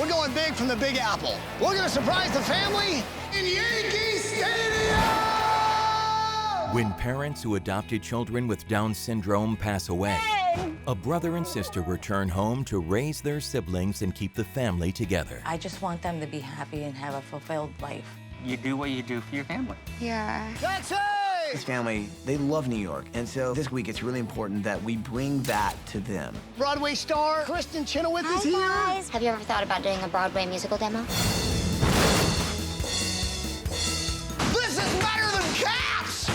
We're going big from the Big Apple. We're gonna surprise the family in Yankee Stadium! When parents who adopted children with Down syndrome pass away, a brother and sister return home to raise their siblings and keep the family together. I just want them to be happy and have a fulfilled life. You do what you do for your family. Yeah. That's it! This family, they love New York, and so this week it's really important that we bring that to them. Broadway star Kristen Chenoweth is here. Guys. Have you ever thought about doing a Broadway musical demo? This is better than Caps!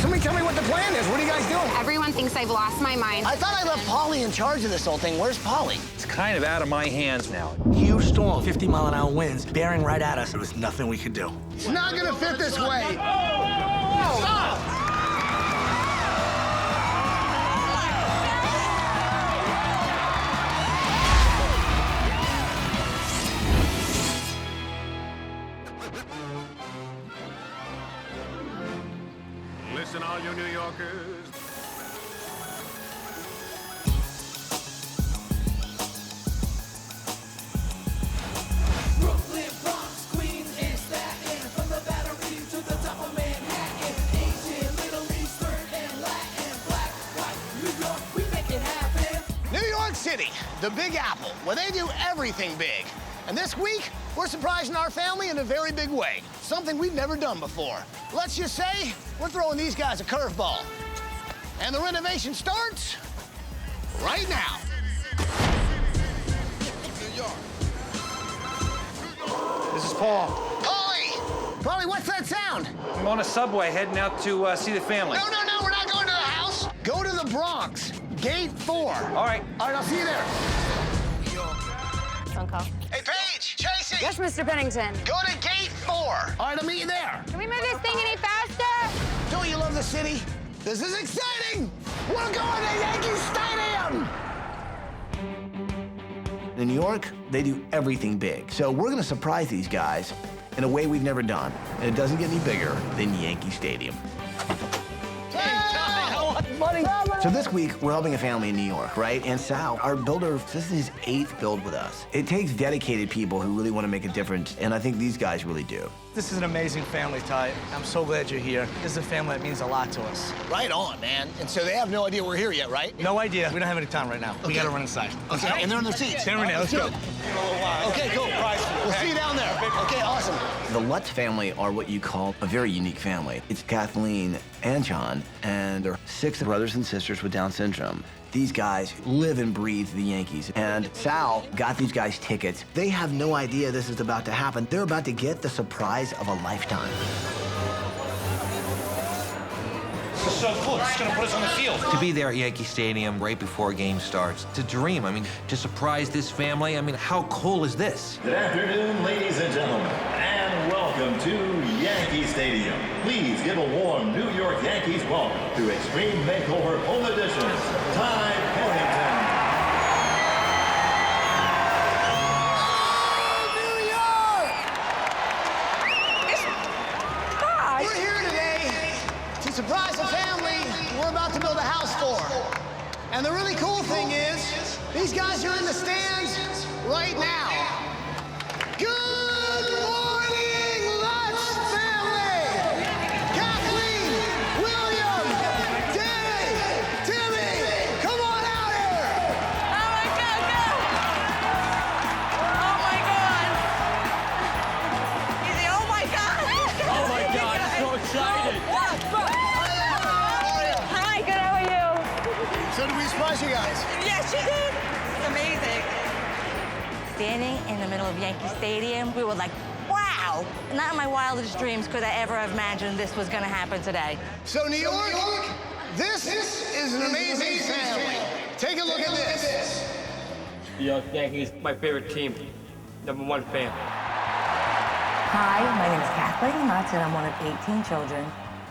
Somebody tell me what the plan is. What are you guys doing? Everyone thinks I've lost my mind. I thought I left Polly in charge of this whole thing. Where's Polly? It's kind of out of my hands now. Huge storm, 50-mile-an-hour winds, bearing right at us. There was nothing we could do. It's not gonna fit this way. Stop! Listen, all you New Yorkers. Brooklyn, Bronx, Queens, and Staten, from the Battery to the top of Manhattan. Asian, Middle Eastern, and Latin, black, white, New York, we make it happen. New York City, the Big Apple, where they do everything big. And this week, we're surprising our family in a very big way. Something we've never done before. Let's just say, we're throwing these guys a curveball. And the renovation starts right now. This is Paul. Paulie! Paulie, what's that sound? I'm on a subway heading out to see the family. No, we're not going to the house. Go to the Bronx, gate 4. All right. All right, I'll see you there. Phone call. Hey, Paige, Chasey. Yes, Mr. Pennington. Go to gate 4. All right, I'll meet you there. Can we move this thing any faster? Don't you love the city? This is exciting. We're going to Yankee Stadium. In New York, they do everything big. So we're gonna surprise these guys in a way we've never done. And it doesn't get any bigger than Yankee Stadium. Buddy. So this week, we're helping a family in New York, right? And Sal, our builder, this is his 8th build with us. It takes dedicated people who really want to make a difference, and I think these guys really do. This is an amazing family, Ty. I'm so glad you're here. This is a family that means a lot to us. Right on, man. And so they have no idea we're here yet, right? No idea. We don't have any time right now. We gotta run inside. Okay, and they're in their seats. They're in there. Let's go. Okay, cool. We'll see you down there. Okay, awesome. The Lutz family are what you call a very unique family. It's Kathleen and John, and they're 6 brothers and sisters with Down syndrome. These guys live and breathe the Yankees. And Sal got these guys tickets. They have no idea this is about to happen. They're about to get the surprise of a lifetime. This is so cool. It's going to put us on the field. To be there at Yankee Stadium right before a game starts, it's a dream. I mean, to surprise this family, I mean, how cool is this? Good afternoon, ladies and gentlemen, and welcome to Yankee Stadium. Please give a warm New York Yankees welcome to Extreme Makeover Home Edition, Ty Pennington. We're here today to surprise a family we're about to build a house for. And the really cool thing is, these guys are in the stands right now. Good morning, Lutz family! Kathleen, William, Dave, Timmy, come on out here! Oh my God, go! Oh my God! Easy, oh my God! Oh, my God. I'm so excited. Hi, good, how are you? So did we surprise you guys? Yes, you did. It's amazing. Standing in the middle of Yankee Stadium, we were like, wow! Not in my wildest dreams could I ever have imagined this was gonna happen today. So New York, this is an amazing family. Take a look at this. New York Yankees, my favorite team. #1 fan. Hi, my name is Kathleen Lutz, and I'm one of 18 children.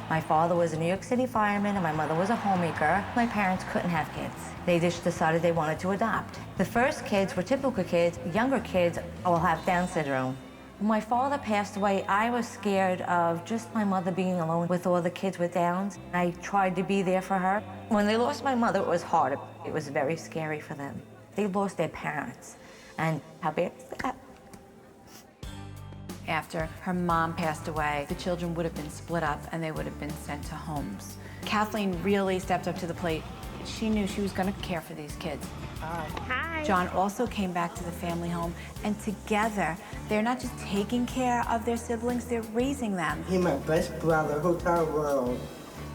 My father was a New York City fireman, and my mother was a homemaker. My parents couldn't have kids. They just decided they wanted to adopt. The first kids were typical kids. Younger kids all have Down syndrome. When my father passed away, I was scared of just my mother being alone with all the kids with Downs. I tried to be there for her. When they lost my mother, it was hard. It was very scary for them. They lost their parents. And how bad is that? After her mom passed away, the children would have been split up and they would have been sent to homes. Kathleen really stepped up to the plate. She knew she was going to care for these kids. Hi. John also came back to the family home, and together, they're not just taking care of their siblings, they're raising them. He's my best brother, whole entire world.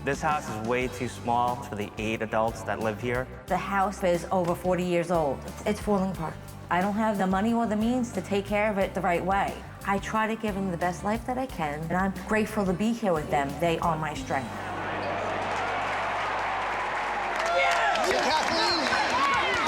This house is way too small for the 8 adults that live here. The house is over 40 years old. It's falling apart. I don't have the money or the means to take care of it the right way. I try to give them the best life that I can, and I'm grateful to be here with them. They are my strength. Kathleen,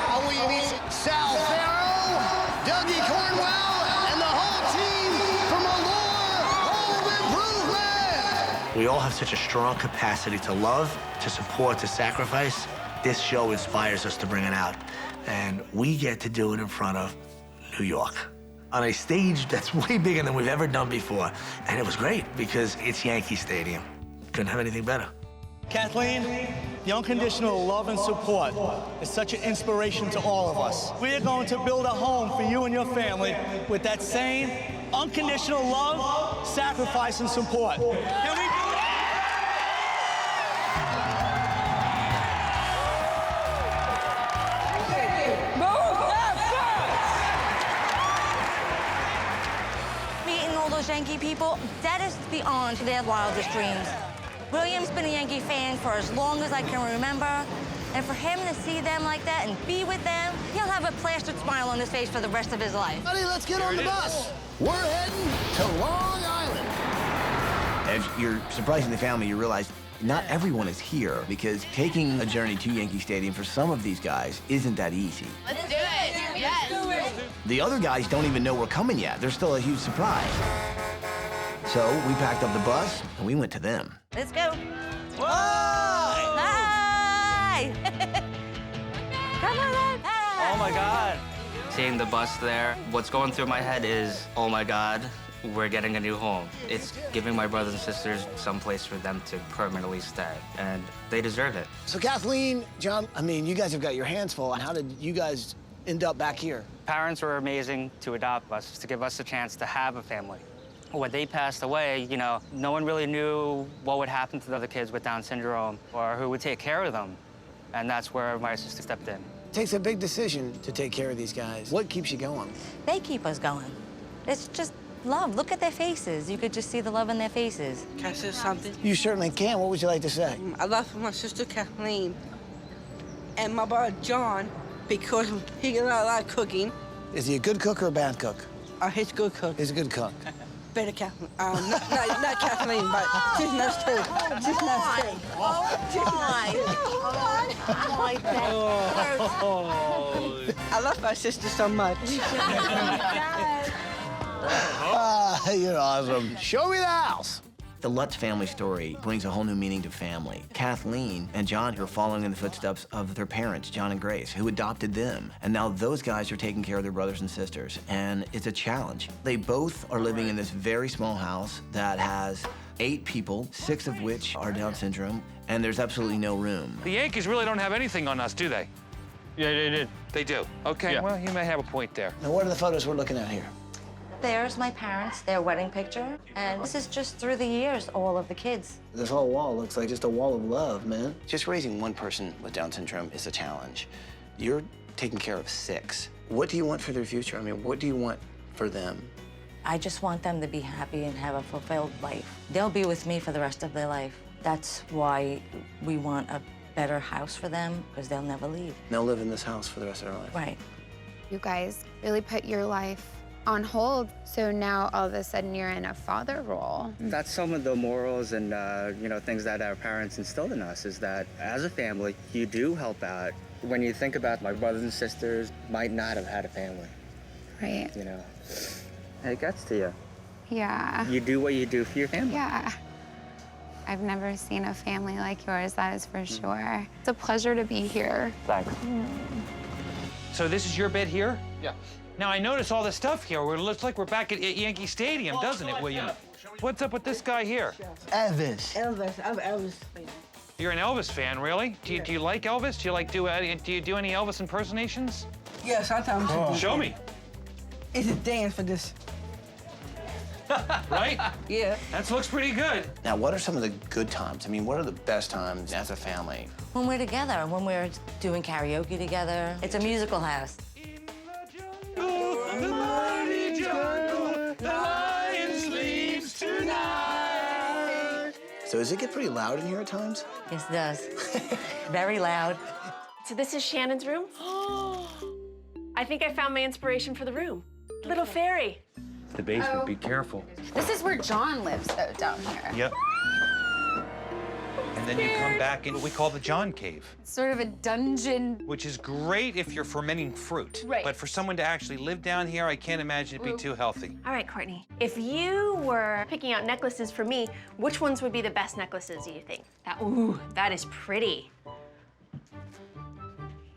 I want you to meet Sal Farrow, Dougie Cornwell, and the whole team from Allure Home Improvement. We all have such a strong capacity to love, to support, to sacrifice. This show inspires us to bring it out. And we get to do it in front of New York on a stage that's way bigger than we've ever done before. And it was great because it's Yankee Stadium. Couldn't have anything better. Kathleen, the unconditional love and support is such an inspiration to all of us. We are going to build a home for you and your family with that same unconditional love, sacrifice, and support. Can we do it? Meeting all those Yankee people, that is beyond their wildest dreams. William's been a Yankee fan for as long as I can remember, and for him to see them like that and be with them, he'll have a plastered smile on his face for the rest of his life. Buddy, let's get on the bus. We're heading to Long Island. As you're surprising the family, you realize not everyone is here because taking a journey to Yankee Stadium for some of these guys isn't that easy. Let's do it. Yes. Let's do it. The other guys don't even know we're coming yet. They're still a huge surprise. So we packed up the bus and we went to them. Let's go. Whoa! Hi! Come on. Oh my God. Seeing the bus there, what's going through my head is, oh my God, we're getting a new home. It's giving my brothers and sisters some place for them to permanently stay, and they deserve it. So Kathleen, John, I mean, you guys have got your hands full. How did you guys end up back here? Parents were amazing to adopt us, to give us a chance to have a family. When they passed away, you know, no one really knew what would happen to the other kids with Down syndrome or who would take care of them. And that's where my sister stepped in. It takes a big decision to take care of these guys. What keeps you going? They keep us going. It's just love. Look at their faces. You could just see the love in their faces. Can I say something? You certainly can. What would you like to say? I love my sister Kathleen and my brother John because he does a lot of cooking. Is he a good cook or a bad cook? He's a good cook. He's a good cook. Better Kathleen. Not Kathleen, but she's nice too. She's nice too. I love my sister so much. You're awesome. Show me the house. The Lutz family story brings a whole new meaning to family. Kathleen and John are following in the footsteps of their parents, John and Grace, who adopted them. And now those guys are taking care of their brothers and sisters, and it's a challenge. They both are living in this very small house that has 8 people, 6 of which are Down syndrome, and there's absolutely no room. The Yankees really don't have anything on us, do they? Yeah, they did. They do? Okay, Yeah. well, you may have a point there. Now, what are the photos we're looking at here? There's my parents, their wedding picture, and this is just through the years, all of the kids. This whole wall looks like just a wall of love, man. Just raising one person with Down syndrome is a challenge. You're taking care of 6. What do you want for their future? I mean, what do you want for them? I just want them to be happy and have a fulfilled life. They'll be with me for the rest of their life. That's why we want a better house for them, because they'll never leave. They'll live in this house for the rest of their life. Right. You guys really put your life on hold, so now all of a sudden you're in a father role. That's some of the morals and, you know, things that our parents instilled in us is that as a family, you do help out. When you think about my brothers and sisters might not have had a family. Right. You know, it gets to you. Yeah. You do what you do for your family. Yeah. I've never seen a family like yours, that is for sure. It's a pleasure to be here. Thanks. So this is your bed here? Yeah. Now, I notice all this stuff here. It looks like we're back at Yankee Stadium, doesn't it, William? What's up with this guy here? Elvis. I'm Elvis fan. You're an Elvis fan, really? Do you like Elvis? Do you do any Elvis impersonations? Yeah, sometimes. Show me. It's a dance for this. Right? Yeah. That looks pretty good. Now, what are some of the good times? I mean, what are the best times as a family? When we're together, when we're doing karaoke together. It's a musical house. The mighty jungle, the lion sleeps tonight. So does it get pretty loud in here at times? Yes, it does. Very loud. So this is Shannon's room? I think I found my inspiration for the room. Little fairy. The basement, be careful. This is where John lives, though, down here. Yep. And then you come back in what we call the John Cave, Sort of a dungeon. which is great if you're fermenting fruit. Right. But for someone to actually live down here, I can't imagine it'd be too healthy. All right, Courtney. If you were picking out necklaces for me, which ones would be the best necklaces, do you think? Ooh, that is pretty.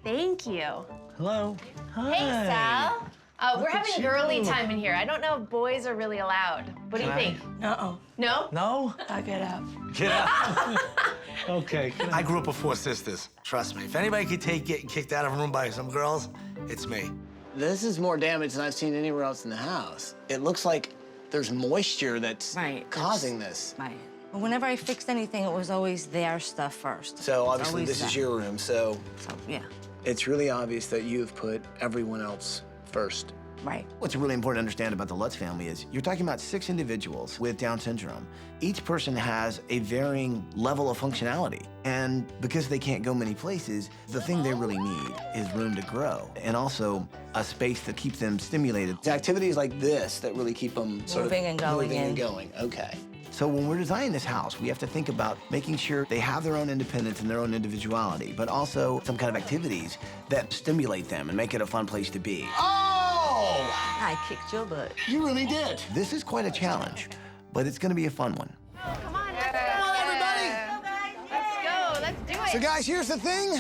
Thank you. Hello. Hey, Sal. We're having girly time in here. I don't know if boys are really allowed. What do you think? No. No? No? I get out. Get out. Okay. I grew up with 4 sisters. Trust me, if anybody could take getting kicked out of a room by some girls, it's me. This is more damage than I've seen anywhere else in the house. It looks like there's moisture that's causing this. Right. But whenever I fixed anything, it was always their stuff first. So obviously Always this is that. your room, so yeah. It's really obvious that you've put everyone else first. Right. What's really important to understand about the Lutz family is you're talking about 6 individuals with Down syndrome. Each person has a varying level of functionality. And because they can't go many places, the thing they really need is room to grow and also a space to keep them stimulated. It's activities like this that really keep them sort Moving of and going moving and in. going. Okay. So when we're designing this house, we have to think about making sure they have their own independence and their own individuality, but also some kind of activities that stimulate them and make it a fun place to be. Oh! I kicked your butt. You really did. This is quite a challenge, but it's gonna be a fun one. Come on, let's go. Come on, everybody. Let's go. Let's do it. So guys, here's the thing.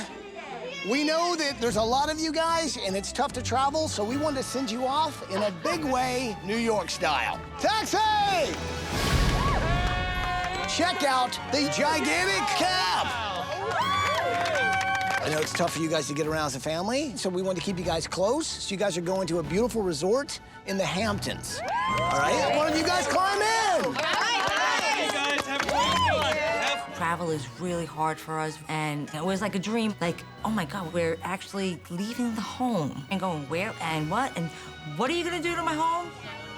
We know that there's a lot of you guys and it's tough to travel, so we wanted to send you off in a big way, New York style. Taxi! Check out the gigantic cab. I know it's tough for you guys to get around as a family, so we wanted to keep you guys close. So you guys are going to a beautiful resort in the Hamptons. All right? One of you guys climb in. Travel is really hard for us, and it was like a dream. Like, oh my God, we're actually leaving the home and going where and what are you gonna do to my home?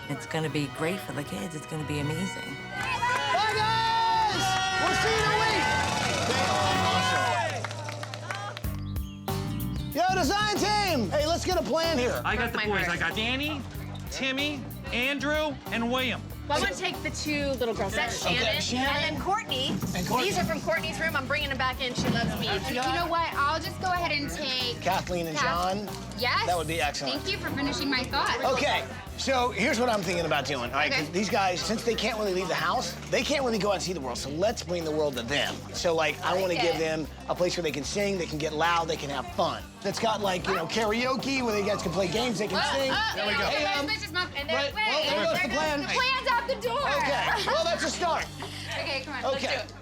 It's gonna be great for the kids. It's gonna be amazing. Bye, guys! We'll see you in a week. Yo, design team! Hey, let's get a plan here. I got the boys. I got Danny, Timmy, Andrew, and William. Well, I'm gonna take the 2 little girls. That's Shannon. Okay, Shannon. And then Courtney. These are from Courtney's room. I'm bringing them back in. She loves me. You know what? I'll just go ahead and take Kathleen and John. Yes. That would be excellent. Thank you for finishing my thought. Okay, so here's what I'm thinking about doing. All right, 'cause these guys, since they can't really leave the house, they can't really go out and see the world. So let's bring the world to them. So like, I want to give them a place where they can sing, they can get loud, they can have fun. That's got like, you know, karaoke where they guys can play games, they can sing. There we go. Hey, This is not. right, well, there goes the plan. The plan's out the door. Okay, well, that's a start. Okay, come on. Okay. Let's do it.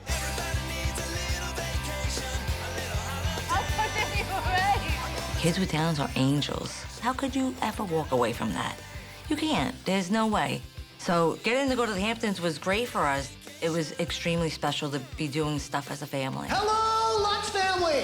Kids with Downs are angels. How could you ever walk away from that? You can't. There's no way. So getting to go to the Hamptons was great for us. It was extremely special to be doing stuff as a family. Hello, Lutz family!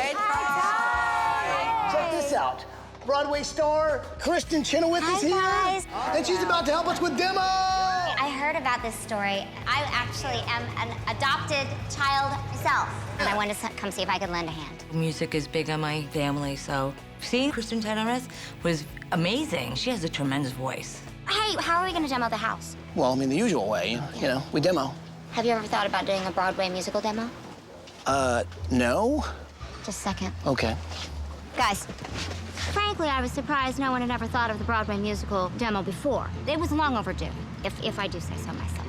Check this out. Broadway star Kristen Chenoweth is here. guys. And she's about to help us with demo. I heard about this story. I actually am an adopted child myself, and I wanted to come see if I could lend a hand. Music is big on my family, so seeing Kristen Chenoweth was amazing. She has a tremendous voice. Hey, how are we going to demo the house? Well, I mean, the usual way, you know, we demo. Have you ever thought about doing a Broadway musical demo? No. Just a second. Okay. Guys, frankly, I was surprised no one had ever thought of the Broadway musical demo before. It was long overdue, if I do say so myself.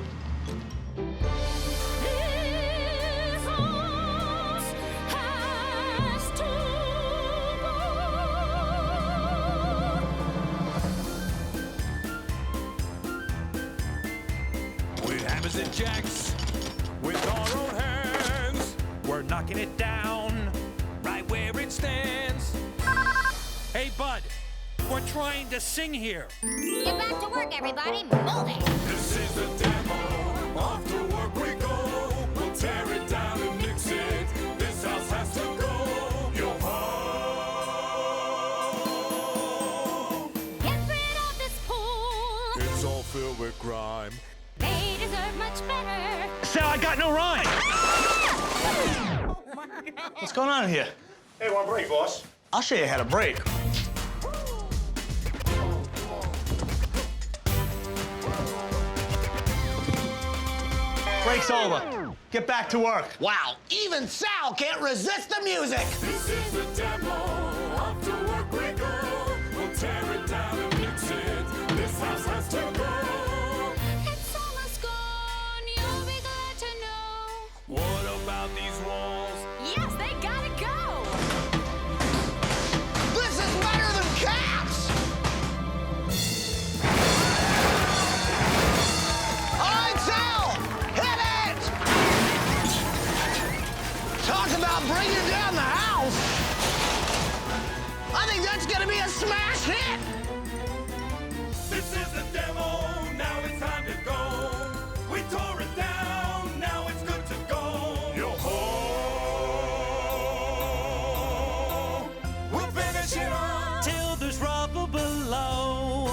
With hammers and jacks, with our own hands, we're knocking it down right where it stands. Hey, bud, We're trying to sing here. Get back to work, everybody. Move it. This is the demo. Off to work we go. We'll tear it down and mix it. This house has to go. Yo ho. Get rid of this pool. It's all filled with grime. They deserve much better. Sal, I got no rhyme. What's going on here? Hey, want a break, boss? I'll show you how to break. Break's over. Get back to work. Wow, even Sal can't resist the music. This is the demo. Off to work we go. We'll tear it down and mix it. This house has to go. It's almost gone. You'll be glad to know. What about these walls? Yes, they gotta go. This is better than Caps! All right, Sal, hit it! Talk about bringing down the house. I think that's gonna be a smash hit. This is the demo. Now it's time to go. We tore it down. Now it's good to go. Yo ho. We'll finish it up Till there's rubble below.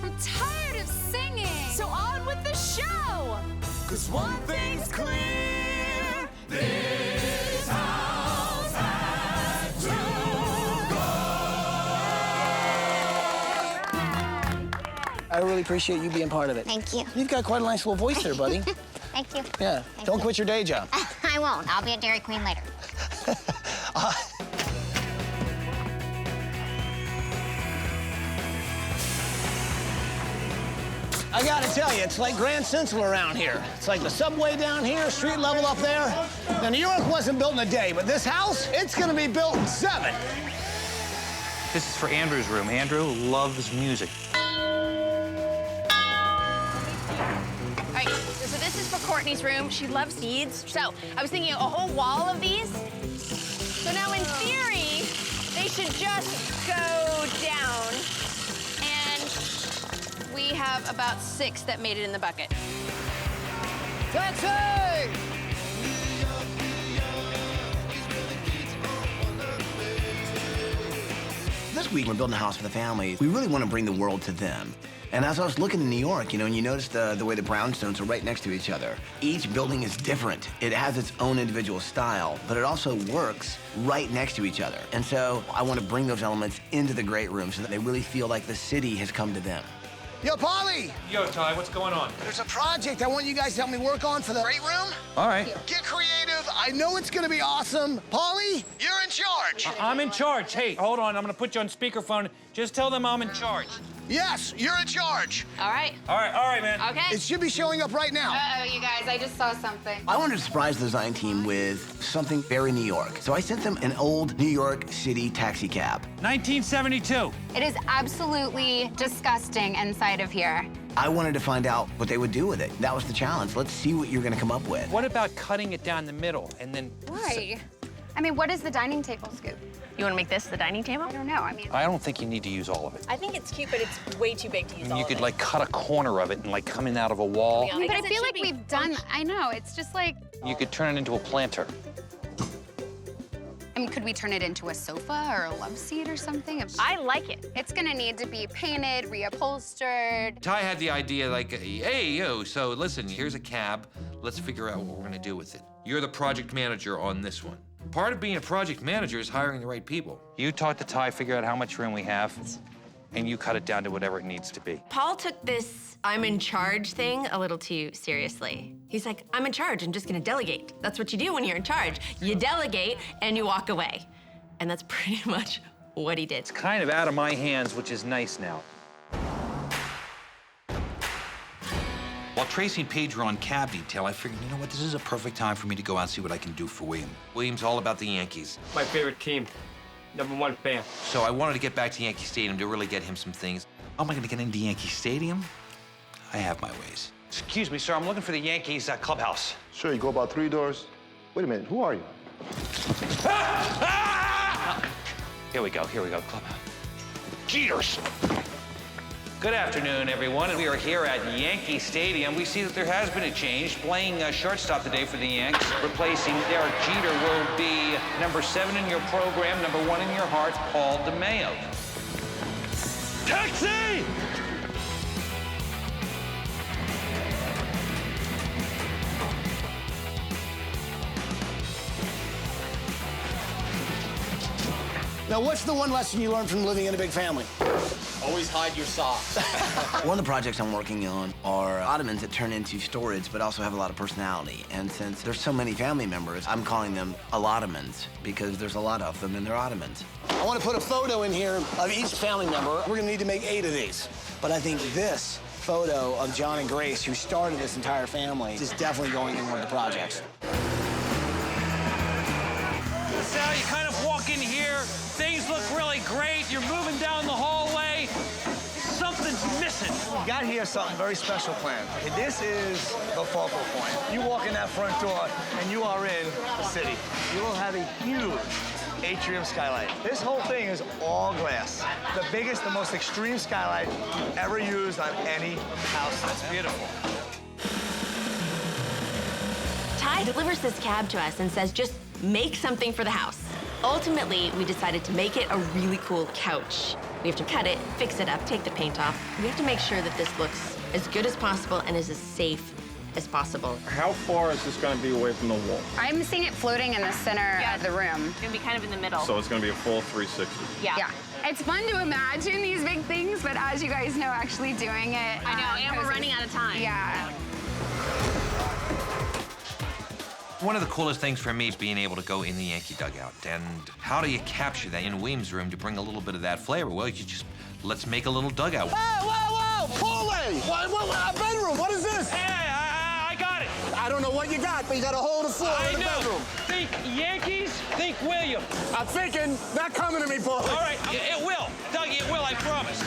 I'm tired of singing. So on with the show. 'Cause one thing's clear. This house had to I really appreciate you being part of it. Thank you. You've got quite a nice little voice there, buddy. Thank you. Yeah, don't quit your day job. I won't. I'll be at Dairy Queen later. I gotta tell you, it's like Grand Central around here. It's like the subway down here, street level up there. Now, New York wasn't built in a day, but this house, it's gonna be built in 7. This is for Andrew's room. Andrew loves music. All right, so this is for Courtney's room. She loves seeds. So I was thinking a whole wall of these. So now in theory, they should just go down. And we have about 6 that made it in the bucket. Taxi! This week, we're building a house for the family. We really want to bring the world to them. And as I was looking in New York, and you notice the way the brownstones are right next to each other. Each building is different. It has its own individual style, but it also works right next to each other. And so I want to bring those elements into the great room so that they really feel like the city has come to them. Yo, Polly! Yo, Ty, what's going on? There's a project I want you guys to help me work on for the great room. All right. Get creative. I know it's gonna be awesome. Polly, you're in charge. I'm in charge. Hey, hold on. I'm gonna put you on speakerphone. Just tell them I'm in charge. Yes, you're in charge. All right. All right, man. Okay. It should be showing up right now. Uh-oh, you guys, I just saw something. I wanted to surprise the design team with something very New York. So I sent them an old New York City taxi cab. 1972. It is absolutely disgusting inside of here. I wanted to find out what they would do with it. That was the challenge. Let's see what you're gonna come up with. What about cutting it down the middle and then... Why? I mean, what is the dining table scoop? You want to make this the dining table? I don't know. I mean, I don't think you need to use all of it. I think it's cute, but it's way too big to use all You of could it. like cut a corner of it and like come in out of a wall. Yeah, but I guess it feel should like be we've done. I know. It's just like. You could turn it into a planter. I mean, could we turn it into a sofa or a love seat or something? I like it. It's gonna need to be painted, reupholstered. Ty had the idea like, hey, yo, so listen, here's a cab. Let's figure out what we're gonna do with it. You're the project manager on this one. Part of being a project manager is hiring the right people. You talk to Ty, figure out how much room we have, and you cut it down to whatever it needs to be. Paul took this I'm in charge thing a little too seriously. He's like, I'm in charge, I'm just gonna delegate. That's what you do when you're in charge. You delegate and you walk away. And that's pretty much what he did. It's kind of out of my hands, which is nice now. While Tracy and Paige were on cab detail, I figured, you know what, this is a perfect time for me to go out and see what I can do for William. William's all about the Yankees. My favorite team. #1 fan. So I wanted to get back to Yankee Stadium to really get him some things. How am I gonna get into Yankee Stadium? I have my ways. Excuse me, sir. I'm looking for the Yankees clubhouse. Sure, you go about 3 doors. Wait a minute, who are you? Here we go, clubhouse. Cheaters! Good afternoon, everyone. We are here at Yankee Stadium. We see that there has been a change. Playing shortstop today for the Yanks, replacing Derek Jeter, will be number 7 in your program, number 1 in your heart, Paul DeMayo. Taxi! Now, what's the one lesson you learned from living in a big family? Always hide your socks. One of the projects I'm working on are ottomans that turn into storage, but also have a lot of personality. And since there's so many family members, I'm calling them allottomans because there's a lot of them and they're ottomans. I want to put a photo in here of each family member. We're going to need to make 8 of these. But I think this photo of John and Grace, who started this entire family, is definitely going in one of the projects. Sal, you kind of walk in here, things look really great, you're moving down the hallway, something's missing. We got here something very special planned. This is the focal point. You walk in that front door and you are in the city. You will have a huge atrium skylight. This whole thing is all glass. The biggest, the most extreme skylight ever used on any house. That's beautiful. Ty delivers this cab to us and says, just make something for the house. Ultimately, we decided to make it a really cool couch. We have to cut it, fix it up, take the paint off. We have to make sure that this looks as good as possible and is as safe as possible. How far is this going to be away from the wall? I'm seeing it floating in the center of the room. It's gonna be kind of in the middle. So it's going to be a full 360. Yeah. It's fun to imagine these big things, but as you guys know, actually doing it. I know, and we're running out of time. Yeah. One of the coolest things for me is being able to go in the Yankee dugout. And how do you capture that in Williams' room to bring a little bit of that flavor? Well, you just, let's make a little dugout. Whoa! Paulie! What, a bedroom? What is this? Hey, I got it. I don't know what you got, but you got a hole in the floor in the bedroom. Think Yankees, think Williams. I'm thinking, not coming to me, Paulie. All right, it will. Dougie, it will, I promise.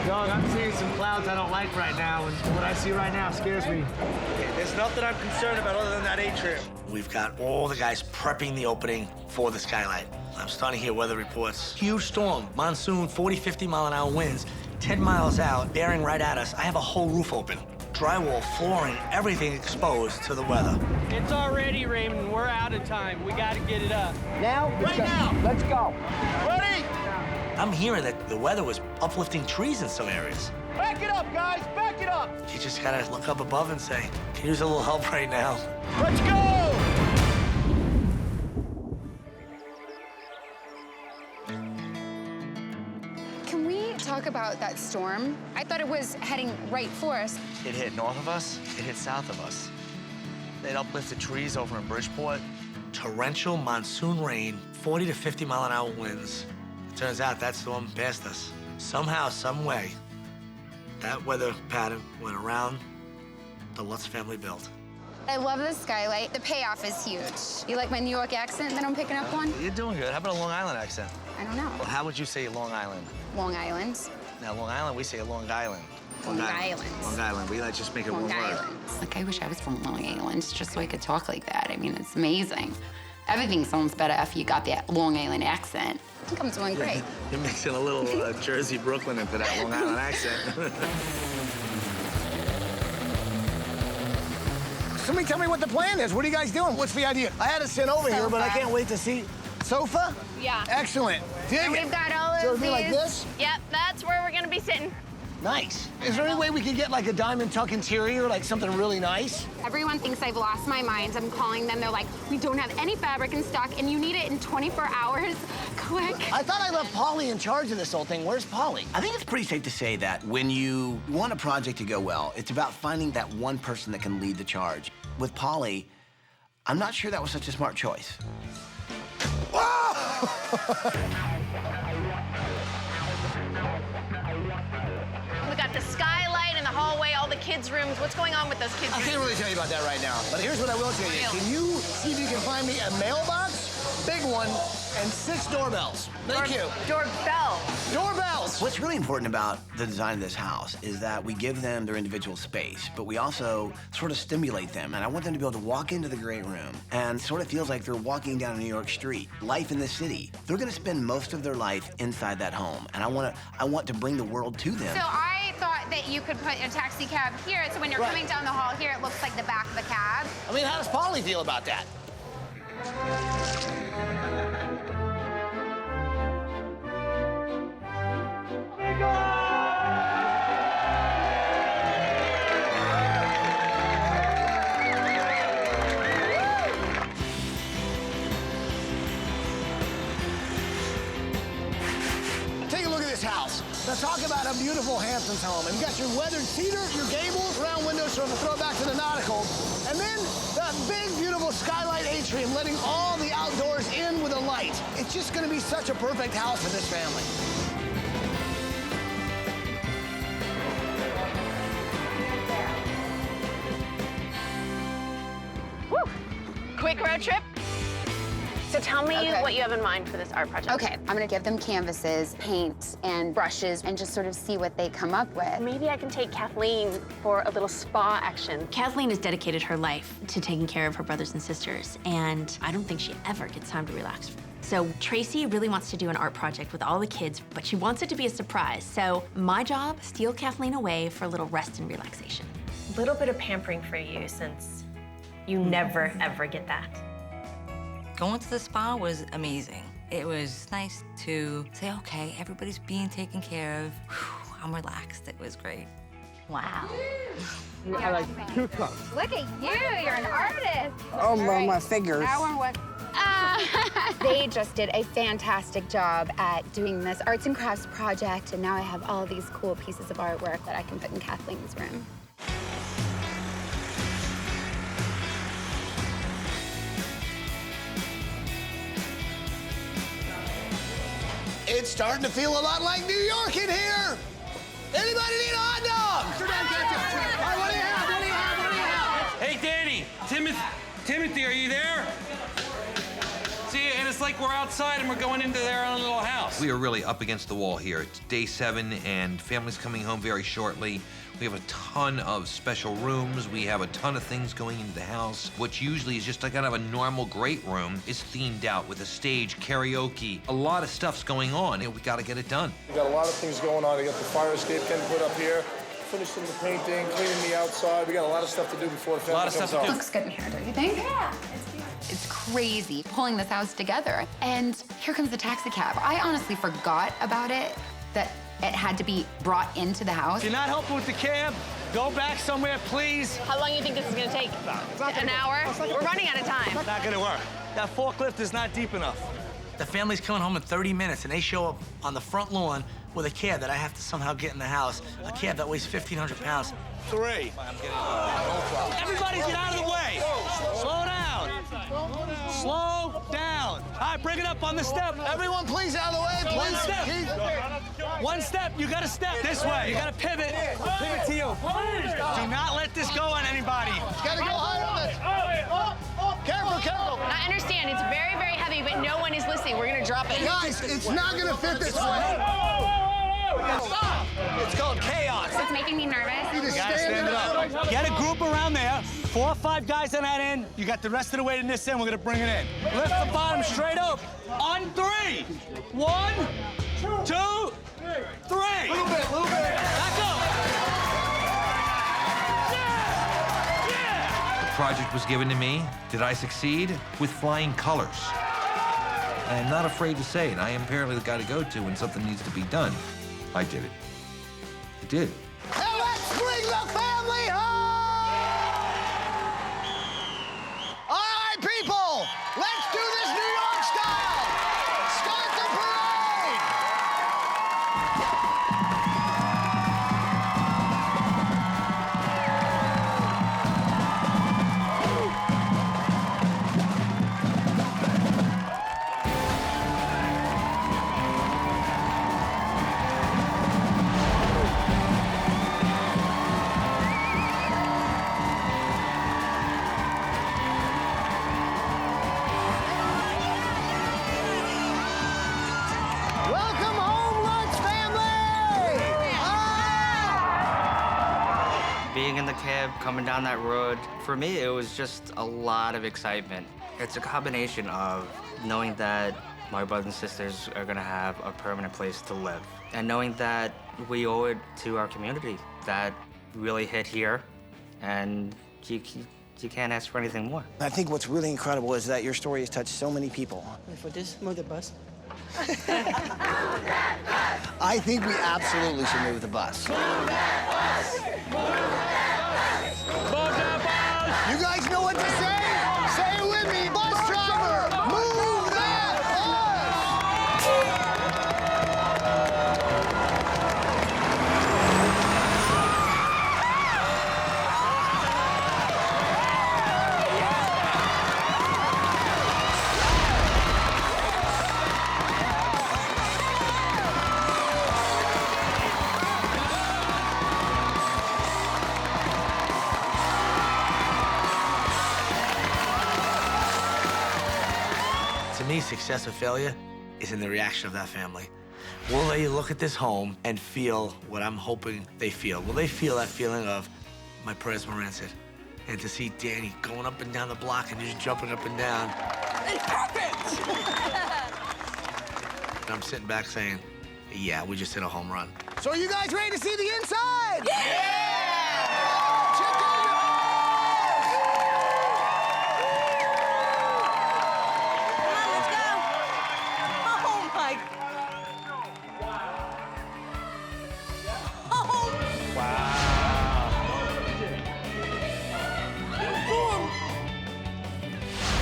Dog, I'm seeing some clouds I don't like right now, and what I see right now scares me. There's nothing I'm concerned about other than that atrium. We've got all the guys prepping the opening for the skylight. I'm starting to hear weather reports. Huge storm, monsoon, 40, 50 mile an hour winds, 10 miles out, bearing right at us. I have a whole roof open. Drywall, flooring, everything exposed to the weather. It's already raining. We're out of time. We got to get it up. Now? Right now. Let's go. Ready? I'm hearing that the weather was uplifting trees in some areas. Back it up, guys. Back it up. You just gotta look up above and say, could use a little help right now. Let's go! Can we talk about that storm? I thought it was heading right for us. It hit north of us, it hit south of us. It uplifted trees over in Bridgeport. Torrential monsoon rain, 40 to 50 mile an hour winds. It turns out that storm passed us. Somehow, some way, that weather pattern went around the Lutz family built. I love the skylight. The payoff is huge. You like my New York accent that I'm picking up on? You're doing good. How about a Long Island accent? I don't know. Well, how would you say Long Island? Long Island. Now, Long Island, we say Long Island. Long Island. Long Island. We like just make it Long one word. Island. Like, I wish I was from Long Island just so I could talk like that. I mean, it's amazing. Everything sounds better after you got that Long Island accent. I think I'm doing great. You're mixing a little Jersey Brooklyn into that Long Island accent. Somebody tell me what the plan is. What are you guys doing? What's the idea? I had to sit over here, but I can't wait to see. Sofa? Yeah. Excellent. Dig And it. we've got all of So it'll be like these. this? Yep, that's where we're gonna be sitting. Nice. Is there any way we could get like a diamond tuck interior, like something really nice? Everyone thinks I've lost my mind. I'm calling them. They're like, we don't have any fabric in stock, and you need it in 24 hours. Quick. I thought I left Polly in charge of this whole thing. Where's Polly? I think it's pretty safe to say that when you want a project to go well, it's about finding that one person that can lead the charge. With Polly, I'm not sure that was such a smart choice. We got the skylight in the hallway, all the kids' rooms. What's going on with those kids' I rooms? can't really tell you about that right now, but here's what I will tell you. Can you see if you can find me a mailbox, big one, and 6 doorbells. Thank you. Doorbell. Doorbells. What's really important about the design of this house is that we give them their individual space, but we also sort of stimulate them. And I want them to be able to walk into the great room and sort of feels like they're walking down a New York street. Life in this city. They're gonna spend most of their life inside that home. And I want to bring the world to them. So I thought that you could put a taxi cab here, so when you're coming down the hall here, it looks like the back of a cab. I mean, how does Polly feel about that? Take a look at this house. Now talk about a beautiful Hamptons home. And you got your weathered cedar, your gables, round windows, so if I throw it back to the nautical. And then that big, beautiful skylight atrium, letting all the outdoors in with a light. It's just gonna be such a perfect house for this family. Woo! Quick road trip. So tell me what you have in mind for this art project. Okay, I'm gonna give them canvases, paint, and brushes, and just sort of see what they come up with. Maybe I can take Kathleen for a little spa action. Kathleen has dedicated her life to taking care of her brothers and sisters, and I don't think she ever gets time to relax. So Tracy really wants to do an art project with all the kids, but she wants it to be a surprise. So my job, steal Kathleen away for a little rest and relaxation. A little bit of pampering for you, since you never, ever get that. Going to the spa was amazing. It was nice to say, okay, everybody's being taken care of. Whew, I'm relaxed. It was great. Wow. I like 2 cups. Look at you, you're an artist. Oh, well, my figures. That one was... They just did a fantastic job at doing this arts and crafts project, and now I have all these cool pieces of artwork that I can put in Kathleen's room. It's starting to feel a lot like New York in here. Anybody need a hot dog? All right, what do you have? What do you have? What do you have? Hey, Danny, Timothy, are you there? See, and it's like we're outside and we're going into their own little house. We are really up against the wall here. It's day 7 and family's coming home very shortly. We have a ton of special rooms. We have a ton of things going into the house. What usually is just like kind of a normal great room is themed out with a stage, karaoke. A lot of stuff's going on, and we gotta get it done. We got a lot of things going on. We got the fire escape Ken put up here, finishing the painting, cleaning the outside. We got a lot of stuff to do before the family comes home. Looks good in here, don't you think? Yeah, it's beautiful. It's crazy pulling this house together. And here comes the taxi cab. I honestly forgot about it, that it had to be brought into the house. If you're not helping with the cab, go back somewhere, please. How long do you think this is gonna take? An hour? We're running out of time. It's not gonna work. That forklift is not deep enough. The family's coming home in 30 minutes, and they show up on the front lawn with a cab that I have to somehow get in the house. A cab that weighs 1,500 pounds. 3. Everybody get out of the way. Slow down. Slow down. All right, bring it up on the step. Everyone, please out of the way. One step. One step. You got to step this way. You got to pivot. Pivot to you. Do not let this go on anybody. Got to go high on it. Careful, careful. I understand it's very, very heavy, but no one is listening. We're gonna drop it. Guys, it's not gonna fit this way. Stop. It's called chaos. It's making me nervous. You just stand it up. Get a group around there. 4 or 5 guys on that end. You got the rest of the weight in this end. We're gonna bring it in. Lift the bottom straight up. On 3. 1, 2, 3. Little bit. Back up. The project was given to me. Did I succeed? With flying colors. I am not afraid to say it. I am apparently the guy to go to when something needs to be done. I did it. I did. Now let's bring the family home! All right, people, let's do this New York style. Start the parade! cab coming down that road. For me, it was just a lot of excitement. It's a combination of knowing that my brothers and sisters are gonna have a permanent place to live, and knowing that we owe it to our community that really hit here, and you can't ask for anything more. I think what's really incredible is that your story has touched so many people. For this, move the bus. I think we absolutely should move the bus. You guys know what to say? Say it with me. Bus driver, move that To me, success or failure is in the reaction of that family. Will they look at this home and feel what I'm hoping they feel? Will they feel that feeling of, my prayers were answered? And to see Danny going up and down the block and just jumping up and down. It's perfect! And I'm sitting back saying, yeah, we just hit a home run. So are you guys ready to see the inside? Yeah!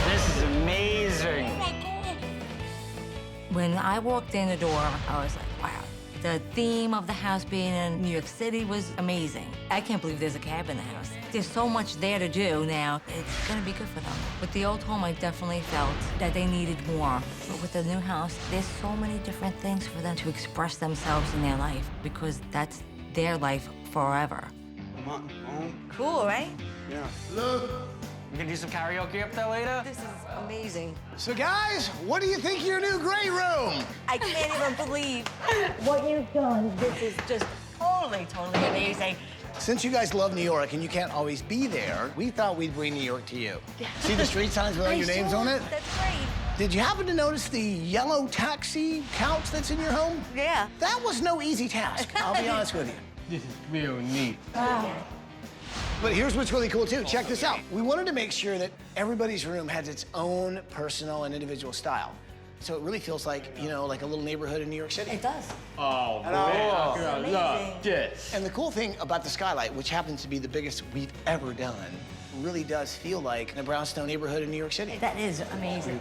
This is amazing. When I walked in the door, I was like, wow. The theme of the house being in New York City was amazing. I can't believe there's a cab in the house. There's so much there to do now. It's gonna be good for them. With the old home, I definitely felt that they needed more. But with the new house, there's so many different things for them to express themselves in their life because that's their life forever. Cool, right? Yeah. Look. We can do some karaoke up there later? This is amazing. So guys, what do you think of your new great room? I can't even believe what you've done. This is just totally amazing. Since you guys love New York and you can't always be there, we thought we'd bring New York to you. See the street signs with all your names on it? That's great. Did you happen to notice the yellow taxi couch that's in your home? Yeah. That was no easy task, I'll be honest with you. This is real neat. Wow. But here's what's really cool, too. Check this out. We wanted to make sure that everybody's room has its own personal and individual style. So it really feels like, you know, like a little neighborhood in New York City. It does. Oh, man, I love this. And the cool thing about the skylight, which happens to be the biggest we've ever done, really does feel like a brownstone neighborhood in New York City. That is amazing.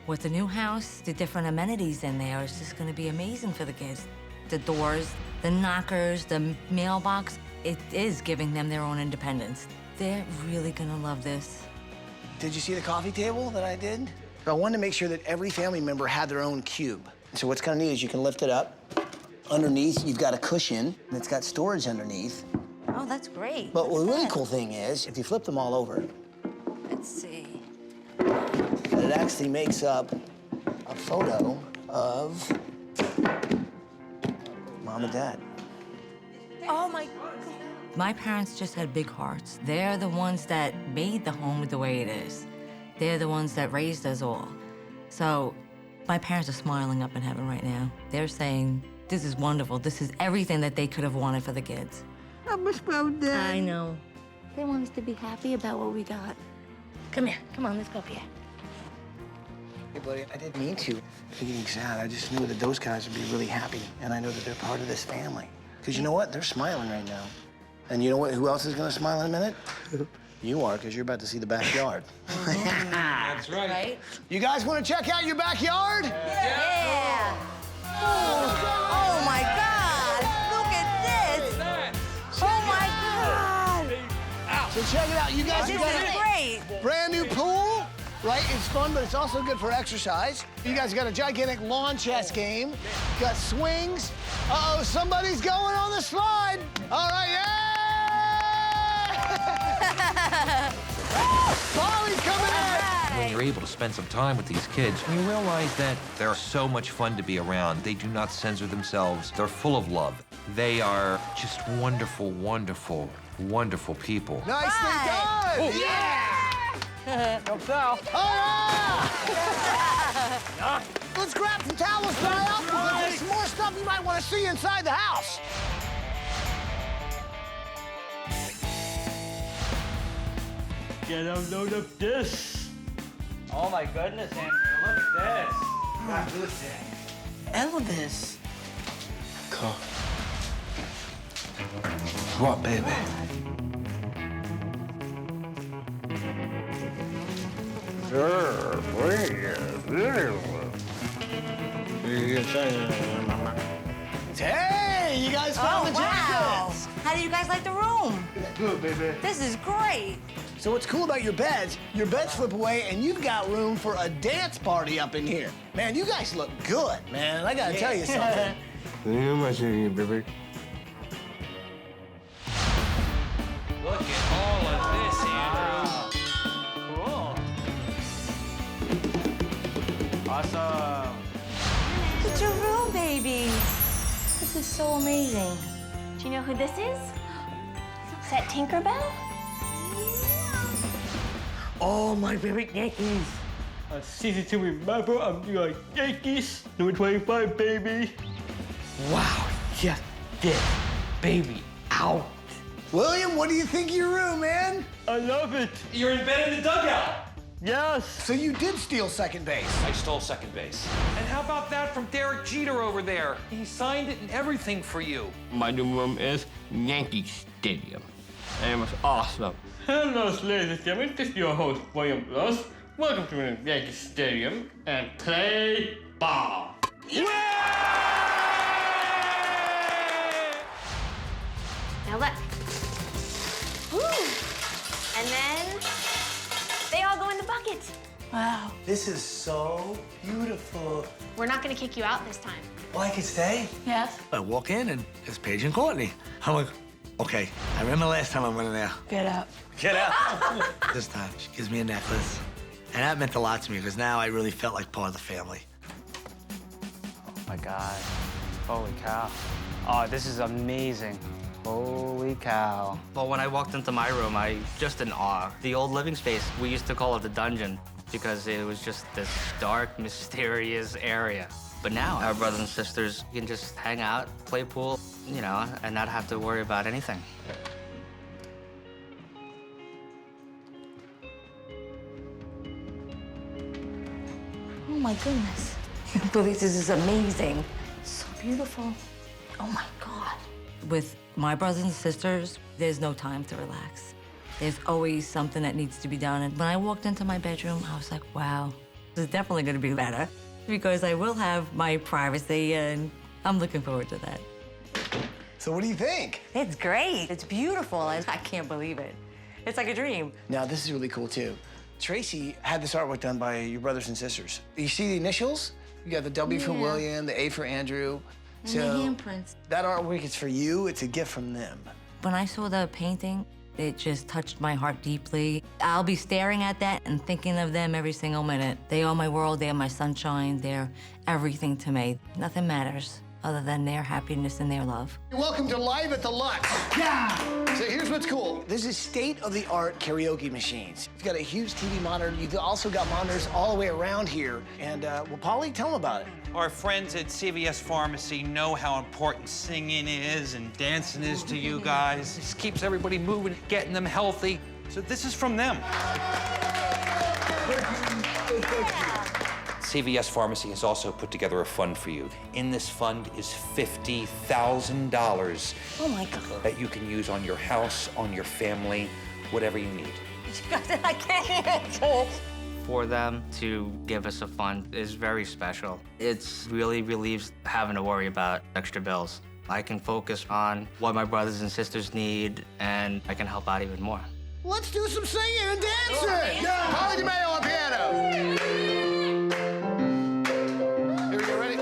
With the new house, the different amenities in there is just gonna be amazing for the kids. The doors, the knockers, the mailbox, it is giving them their own independence. They're really gonna love this. Did you see the coffee table that I did? So I wanted to make sure that every family member had their own cube. So what's kind of neat is you can lift it up. Underneath, you've got a cushion, and it's got storage underneath. Oh, that's great. But the really cool thing is, if you flip them all over, Let's see. it actually makes up a photo of Mom and Dad. Oh, my God. My parents just had big hearts. They're the ones that made the home the way it is. They're the ones that raised us all. So my parents are smiling up in heaven right now. They're saying, this is wonderful. This is everything that they could have wanted for the kids. I miss Mom, Dad. I know. They want us to be happy about what we got. Come here. Come on, let's go up here. Hey, buddy, I didn't mean to be getting sad. I just knew that those guys would be really happy, and I know that they're part of this family. Because you know what? They're smiling right now. And you know what? Who else is going to smile in a minute? You are, because you're about to see the backyard. That's right. You guys want to check out your backyard? Yeah. Oh, my God. Look at this. Oh, my God. So check it out. You guys This got is a great. brand new pool, right? It's fun, but it's also good for exercise. You guys got a gigantic lawn chess game. Got swings. Uh-oh, somebody's going on the slide. All right, yeah! Polly's coming in. When you're able to spend some time with these kids, you realize that they're so much fun to be around. They do not censor themselves. They're full of love. They are just wonderful, wonderful wonderful people. Nicely done! Oh. Yeah! Helps out. Let's grab some towels, dry up, because there's some more stuff you might want to see inside the house. Get a load of this. Oh my goodness, Andrew, look at this. God, look at that. Elvis. Cool. What, baby? Hey, you guys found the jackets. How do you guys like the room? Good, baby. This is great. So what's cool about your beds slip away and you've got room for a dance party up in here. Man, you guys look good, man. I gotta tell you something. Look at all of this, Andrew. Cool. Awesome. Look at your room, baby. This is so amazing. Do you know who this is? Is that Tinkerbell? Oh, my favorite Yankees. It's easy to remember. I'm your Yankees. Number 25, baby. Wow, just this, baby, out. William, what do you think of your room, man? I love it. You're in bed in the dugout. Yes. So you did steal second base. I stole second base. And how about that from Derek Jeter over there? He signed it and everything for you. My new room is Yankee Stadium. And it was awesome. Hello, ladies and gentlemen. This is your host, William Lutz. Welcome to Yankee Stadium and play ball. Now look. Woo! And then they all go in the bucket. Wow. This is so beautiful. We're not gonna kick you out this time. Oh, I can stay? Yes. I walk in and it's Paige and Courtney. I'm like, okay, I remember last time I went in there. Get out. Get out. This time, she gives me a necklace. And that meant a lot to me because now I really felt like part of the family. Oh my God. Holy cow. Oh, this is amazing. Holy cow. Well, when I walked into my room, I just in awe. The old living space, we used to call it the dungeon because it was just this dark, mysterious area. But now our brothers and sisters can just hang out, play pool, you know, and not have to worry about anything. Oh my goodness. This is amazing. So beautiful. Oh my God. With my brothers and sisters, there's no time to relax. There's always something that needs to be done. And when I walked into my bedroom, I was like, wow, this is definitely gonna be better because I will have my privacy and I'm looking forward to that. So what do you think? It's great. It's beautiful. I can't believe it. It's like a dream. Now, this is really cool, too. Tracy had this artwork done by your brothers and sisters. You see the initials? You got the W for William, the A for Andrew. And the handprints. That artwork is for you. It's a gift from them. When I saw the painting, it just touched my heart deeply. I'll be staring at that and thinking of them every single minute. They are my world, they are my sunshine, they're everything to me. Nothing matters other than their happiness and their love. Welcome to Live at the Lutz. Yeah! So here's what's cool. This is state-of-the-art karaoke machines. You've got a huge TV monitor. You've also got monitors all the way around here. And, well, Polly, tell them about it. Our friends at CVS Pharmacy know how important singing is and dancing is to you guys. It just keeps everybody moving, getting them healthy. So this is from them. CVS Pharmacy has also put together a fund for you. In this fund is $50,000 Oh my God. that you can use on your house, on your family, whatever you need. I can't. For them to give us a fund is very special. It really relieves having to worry about extra bills. I can focus on what my brothers and sisters need, and I can help out even more. Let's do some singing and dancing. Yeah. Polly DeMayo on piano. Here we go, ready?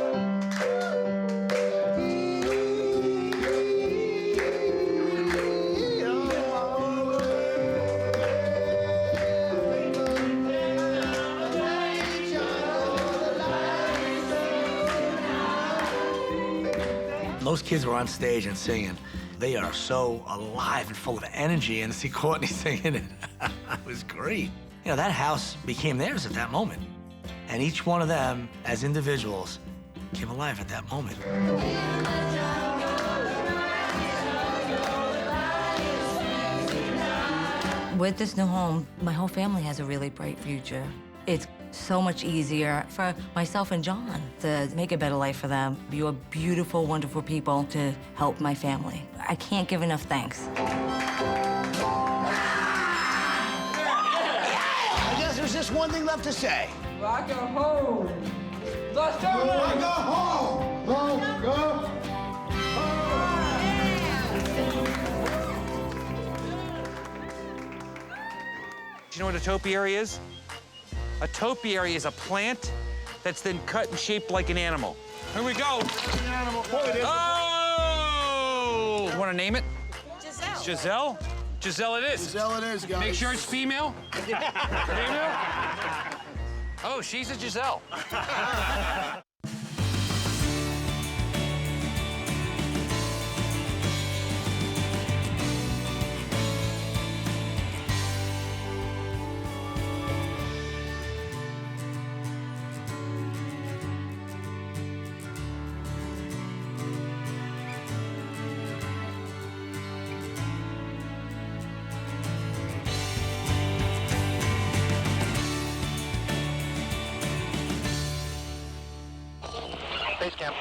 Those kids were on stage and singing, They are so alive and full of energy, and to see Courtney singing it was great. You know, that house became theirs at that moment. And each one of them, as individuals, came alive at that moment. With this new home, my whole family has a really bright future. It's so much easier for myself and John to make a better life for them. You are beautiful, wonderful people to help my family. I can't give enough thanks. I guess there's just one thing left to say. Rock and home. Let's go. Rock and home. Let's go. Do you know what a topiary is? A topiary is a plant that's then cut and shaped like an animal. Here we go. Oh! You want to name it? Giselle. Giselle? Giselle it is. Giselle it is, guys. Make sure it's female. Female? Oh, she's a Giselle. Base camp.